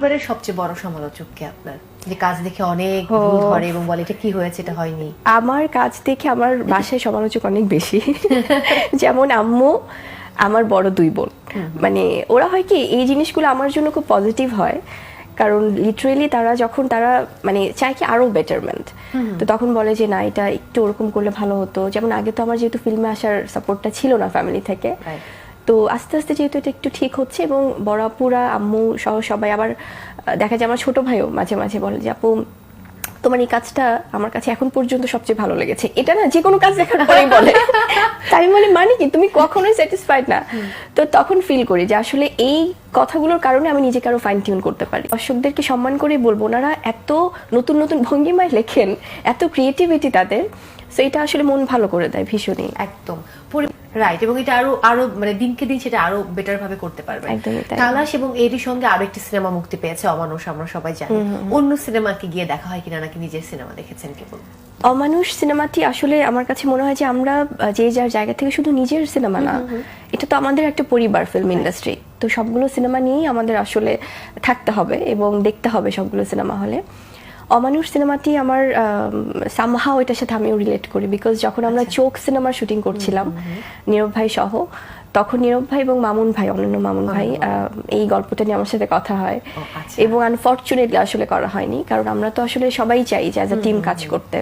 এবারে সবচেয়ে বড় সমালোচক কে আপনার, যে কাজ দেখে অনেক ভুল ধরে এবং বলে এটা কি হয়েছে, এটা হয়নি? আমার কাজ দেখে আমার বাসায় সমালোচক অনেক বেশি। যেমন আম্মু, আমার বড় দুই বোন, মানে ওরা হয় কি এই জিনিসগুলো আমার জন্য খুব পজিটিভ হয়, কারণ লিটারেলি তারা মানে চায় কি আরো বেটারমেন্ট, তো তখন বলে যে না এটা একটু ওরকম করলে ভালো হতো। যেমন আগে তো আমার যেহেতু ফিল্মে আসার সাপোর্টটা ছিল না ফ্যামিলি থেকে, তো আস্তে আস্তে যেহেতু এটা একটু ঠিক হচ্ছে এবং বড় আপুরা আম্মু সহ সবাই, আবার দেখা যায় আমার ছোট ভাইও মাঝে মাঝে বলে যে আপু তোমার এই কাজটা আমার কাছে এখন পর্যন্ত সবচেয়ে ভালো লেগেছে, এটা না যে কোনো কাজ দেখার পরেই বলে। তাই আমি বলি মানে কি তুমি কখনোই স্যাটিসফাইড না? তো তখন ফিল করি যে আসলে এই কথাগুলোর কারণে আমি নিজেকে আরো ফাইন টিউন করতে পারি। দর্শকদেরকে সম্মান করে বলবো, ওনারা এত নতুন নতুন ভঙ্গিমায় লেখেন, এত ক্রিয়েটিভিটি তাদের, তো এটা আসলে মন ভালো করে দেয় ভীষণই। একদম রাইট, এবং এটা আরো আরো মানে দিনকে দিন সেটা আরো বেটার ভাবে করতে পারবে। তালাশ এবং এরই সঙ্গে আরো একটি সিনেমা মুক্তি পেয়েছে, অমানুষ, আমরা সবাই জানি। অন্য সিনেমাকে গিয়ে দেখা হয় কিনা, নাকি নিজের সিনেমা দেখেছেন কেবল? অমানুষ সিনেমাটি আসলে আমার কাছে মনে হয় যে আমরা যে যার জায়গা থেকে শুধু নিজের সিনেমা না, এটা তো আমাদের একটা পরিবার ফিল্ম ইন্ডাস্ট্রি, তো সবগুলো সিনেমা নিয়েই আমাদের আসলে থাকতে হবে এবং দেখতে হবে সবগুলো সিনেমা হলে। অমানুষ সিনেমাটি আমার সামহাও এটার সাথে আমিও রিলেট করি, বিকজ যখন আমরা চোখ সিনেমার শুটিং করছিলাম নীরব ভাই সহ, তখন নীরব ভাই এবং মামুন ভাই, অনন্য মামুন ভাই, এই গল্পটা নিয়ে আমার সাথে কথা হয় এবং আনফর্চুনেটলি আসলে করা হয়নি, কারণ আমরা তো আসলে সবাই চাই যে অ্যাজ আ টিম কাজ করতে।